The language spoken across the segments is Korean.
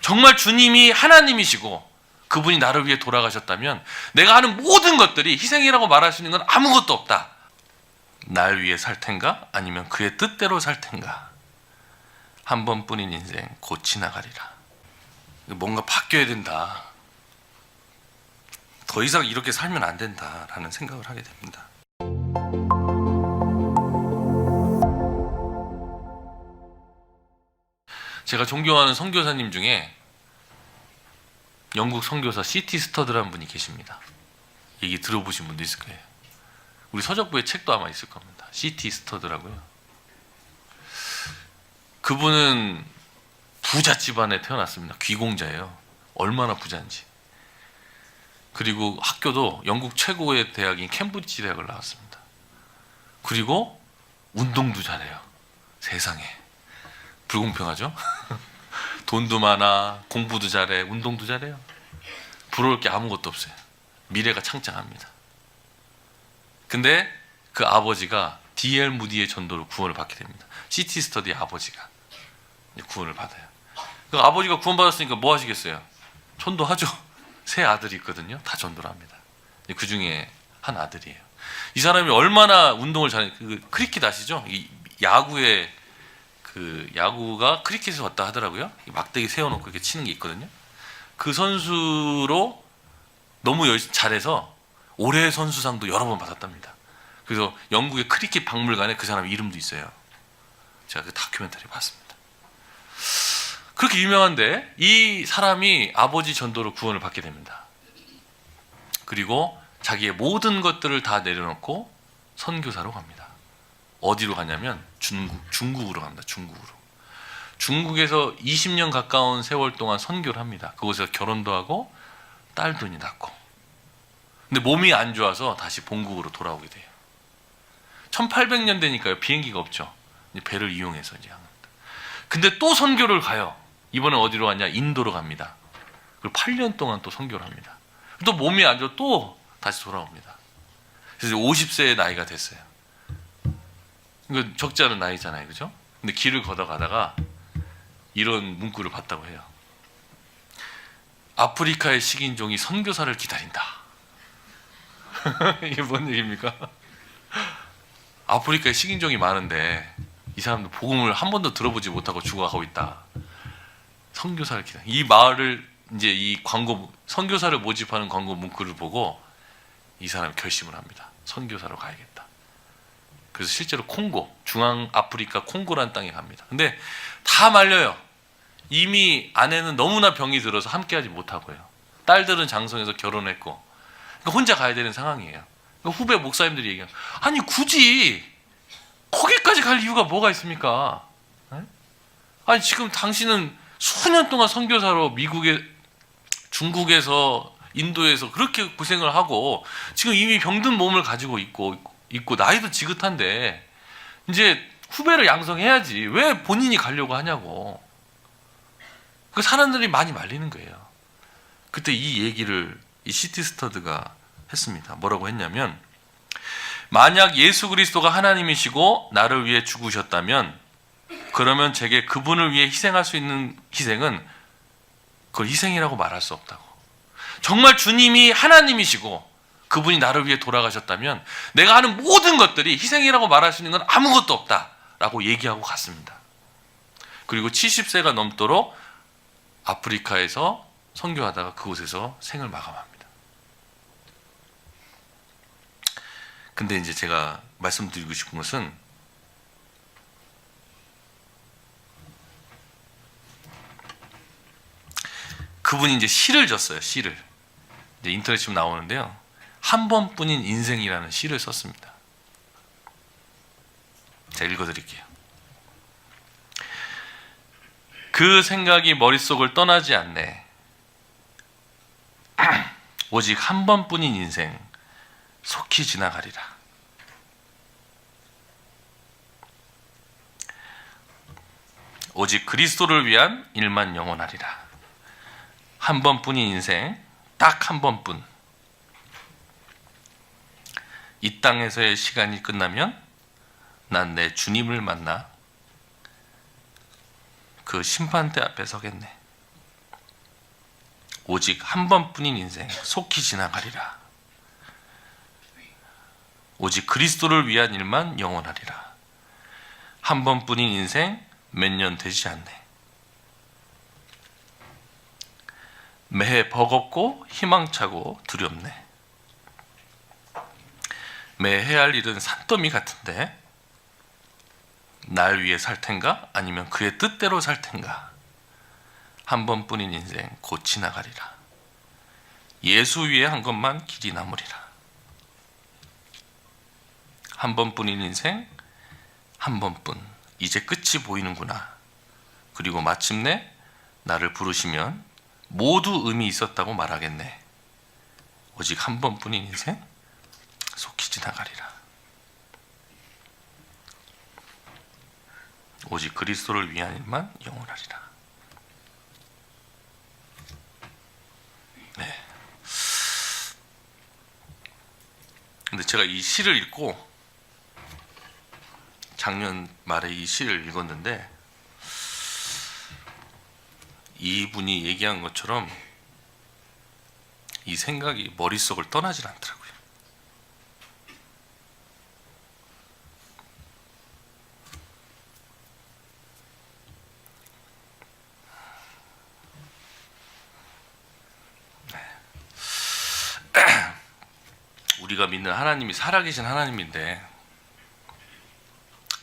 정말 주님이 하나님이시고 그분이 나를 위해 돌아가셨다면 내가 하는 모든 것들이 희생이라고 말할 수 있는 건 아무것도 없다. 날 위해 살 텐가? 아니면 그의 뜻대로 살 텐가? 한 번뿐인 인생 곧 지나가리라. 뭔가 바뀌어야 된다. 더 이상 이렇게 살면 안 된다라는 생각을 하게 됩니다. 제가 존경하는 선교사님 중에 영국 선교사 C.T. 스터드라는 분이 계십니다. 얘기 들어보신 분도 있을 거예요. 우리 서적부에 책도 아마 있을 겁니다. C.T. 스터드라고요. 그분은 부자 집안에 태어났습니다. 귀공자예요. 얼마나 부자인지. 그리고 학교도 영국 최고의 대학인 캠브리지 대학을 나왔습니다. 그리고 운동도 잘해요. 세상에. 불공평하죠? 돈도 많아, 공부도 잘해, 운동도 잘해요. 부러울 게 아무것도 없어요. 미래가 창창합니다. 근데 그 아버지가 D.L. 무디의 전도로 구원을 받게 됩니다. C.T. 스터디의 아버지가 구원을 받아요. 그 아버지가 구원받았으니까 뭐 하시겠어요? 전도하죠. 세 아들이 있거든요. 다 전도를 합니다. 그 중에 한 아들이에요. 이 사람이 얼마나 운동을 잘해. 그 크리켓 아시죠? 이 야구에 그 야구가 크리켓에서 왔다 하더라고요. 막대기 세워놓고 이렇게 치는 게 있거든요. 그 선수로 너무 잘해서 올해 선수상도 여러 번 받았답니다. 그래서 영국의 크리켓 박물관에 그 사람 이름도 있어요. 제가 그 다큐멘터리 봤습니다. 그렇게 유명한데 이 사람이 아버지 전도로 구원을 받게 됩니다. 그리고 자기의 모든 것들을 다 내려놓고 선교사로 갑니다. 어디로 가냐면 중국으로 갑니다. 중국에서 20년 가까운 세월 동안 선교를 합니다. 그곳에서 결혼도 하고 딸도 낳고. 근데 몸이 안 좋아서 다시 본국으로 돌아오게 돼요. 1800년 되니까요. 비행기가 없죠. 배를 이용해서 이제 합니다. 근데 또 선교를 가요. 이번엔 어디로 가냐? 인도로 갑니다. 그리고 8년 동안 또 선교를 합니다. 또 몸이 안 좋아 또 다시 돌아옵니다. 그래서 50세의 나이가 됐어요. 이거 적지 않은 나이잖아요, 그죠? 근데 길을 걷어가다가 이런 문구를 봤다고 해요. 아프리카의 식인종이 선교사를 기다린다. 이게 뭔 얘기입니까? 아프리카에 식인종이 많은데 이 사람도 복음을 한 번도 들어보지 못하고 죽어가고 있다. 선교사를 기다린다. 이 마을을 이제 이 광고 선교사를 모집하는 광고 문구를 보고 이 사람이 결심을 합니다. 선교사로 가야겠다. 그래서 실제로 콩고, 중앙 아프리카 콩고라는 땅에 갑니다. 근데 다 말려요. 이미 아내는 너무나 병이 들어서 함께하지 못하고요. 딸들은 장성해서 결혼했고, 그러니까 혼자 가야 되는 상황이에요. 그러니까 후배 목사님들이 얘기해요. 아니 굳이 거기까지 갈 이유가 뭐가 있습니까? 아니 지금 당신은 수년 동안 선교사로 미국에, 중국에서, 인도에서 그렇게 고생을 하고 지금 이미 병든 몸을 가지고 있고 나이도 지긋한데 이제 후배를 양성해야지 왜 본인이 가려고 하냐고. 그 사람들이 많이 말리는 거예요. 그때 이 얘기를 이 C.T. 스터드가 했습니다. 뭐라고 했냐면, 만약 예수 그리스도가 하나님이시고 나를 위해 죽으셨다면 그러면 제게 그분을 위해 희생할 수 있는 희생은 그걸 희생이라고 말할 수 없다고. 정말 주님이 하나님이시고 그분이 나를 위해 돌아가셨다면 내가 하는 모든 것들이 희생이라고 말할 수 있는 건 아무것도 없다라고 얘기하고 갔습니다. 그리고 70세가 넘도록 아프리카에서 선교하다가 그곳에서 생을 마감합니다. 근데 이제 제가 말씀드리고 싶은 것은 그분이 이제 시를 졌어요. 시를. 이제 인터넷 지금 나오는데요. 한 번뿐인 인생이라는 시를 썼습니다. 제가 읽어드릴게요. 그 생각이 머릿속을 떠나지 않네. 오직 한 번뿐인 인생 속히 지나가리라. 오직 그리스도를 위한 일만 영원하리라. 한 번뿐인 인생, 딱 한 번뿐. 이 땅에서의 시간이 끝나면 난 내 주님을 만나 그 심판대 앞에 서겠네. 오직 한 번뿐인 인생 속히 지나가리라. 오직 그리스도를 위한 일만 영원하리라. 한 번뿐인 인생 몇 년 되지 않네. 매해 버겁고 희망차고 두렵네. 매해 해야 할 일은 산더미 같은데 날 위해 살 텐가 아니면 그의 뜻대로 살 텐가. 한 번뿐인 인생 곧 지나가리라. 예수 위에 한 것만 길이 남으리라. 한 번뿐인 인생 한 번뿐. 이제 끝이 보이는구나. 그리고 마침내 나를 부르시면 모두 의미 있었다고 말하겠네. 오직 한 번뿐인 인생 속히 지나가리라. 오직 그리스도를 위한 일만 영원하리라. 네. 근데 제가 이 시를 읽고 작년 말에 이 시를 읽었는데 이분이 얘기한 것처럼 이 생각이 머릿속을 떠나질 않더라고요. 우리가 믿는 하나님이 살아계신 하나님인데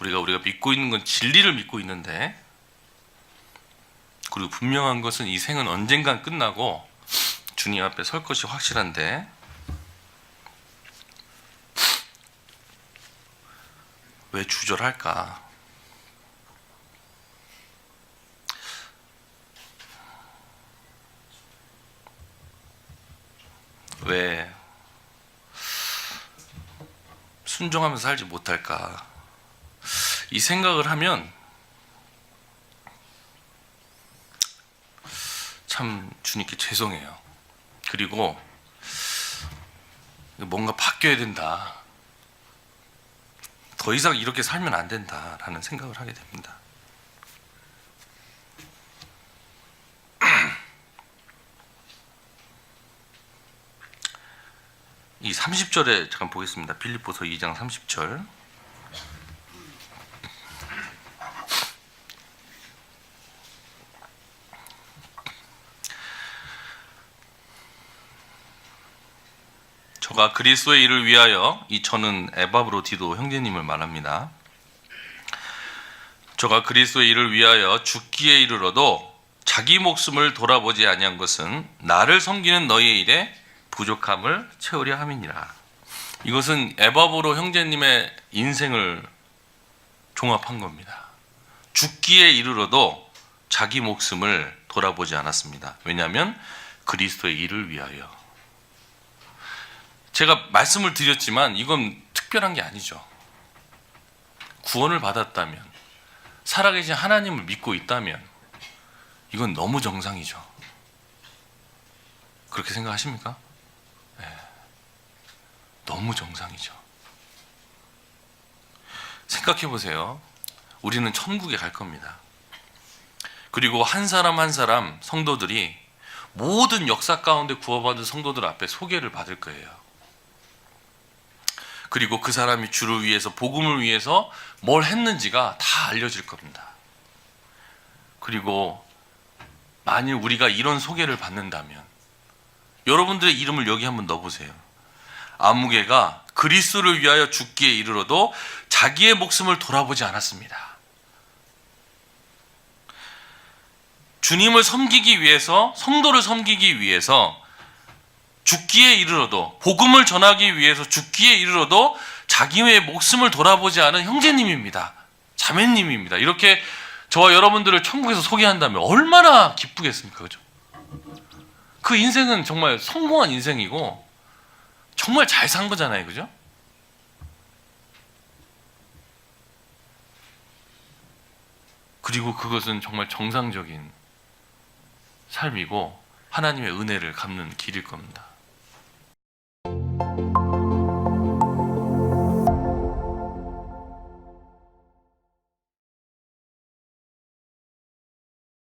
우리가 믿고 있는 건 진리를 믿고 있는데, 그리고 분명한 것은 이 생은 언젠간 끝나고 주님 앞에 설 것이 확실한데 왜 주절할까? 왜 순종하면서 살지 못할까? 이 생각을 하면 참 주님께 죄송해요. 그리고 뭔가 바뀌어야 된다. 더 이상 이렇게 살면 안 된다라는 생각을 하게 됩니다. 이 30절에 잠깐 보겠습니다. 빌립보서 2장 30절. 저가 그리스도의 일을 위하여, 이 저는 에바브로디도 형제님을 말합니다. 저가 그리스도의 일을 위하여 죽기에 이르러도 자기 목숨을 돌아보지 아니한 것은 나를 섬기는 너희의 일에 부족함을 채우려 함이니라. 이것은 에바브로 형제님의 인생을 종합한 겁니다. 죽기에 이르러도 자기 목숨을 돌아보지 않았습니다. 왜냐하면 그리스도의 일을 위하여. 제가 말씀을 드렸지만 이건 특별한 게 아니죠. 구원을 받았다면, 살아계신 하나님을 믿고 있다면 이건 너무 정상이죠. 그렇게 생각하십니까? 네. 너무 정상이죠. 생각해 보세요. 우리는 천국에 갈 겁니다. 그리고 한 사람 한 사람 성도들이 모든 역사 가운데 구원받은 성도들 앞에 소개를 받을 거예요. 그리고 그 사람이 주를 위해서, 복음을 위해서 뭘 했는지가 다 알려질 겁니다. 그리고 만일 우리가 이런 소개를 받는다면 여러분들의 이름을 여기 한번 넣어보세요. 아무개가 그리스도를 위하여 죽기에 이르러도 자기의 목숨을 돌아보지 않았습니다. 주님을 섬기기 위해서, 성도를 섬기기 위해서 죽기에 이르러도, 복음을 전하기 위해서 죽기에 이르러도 자기의 목숨을 돌아보지 않은 형제님입니다. 자매님입니다. 이렇게 저와 여러분들을 천국에서 소개한다면 얼마나 기쁘겠습니까? 그죠? 그 인생은 정말 성공한 인생이고 정말 잘 산 거잖아요. 그죠? 그리고 그것은 정말 정상적인 삶이고 하나님의 은혜를 갚는 길일 겁니다.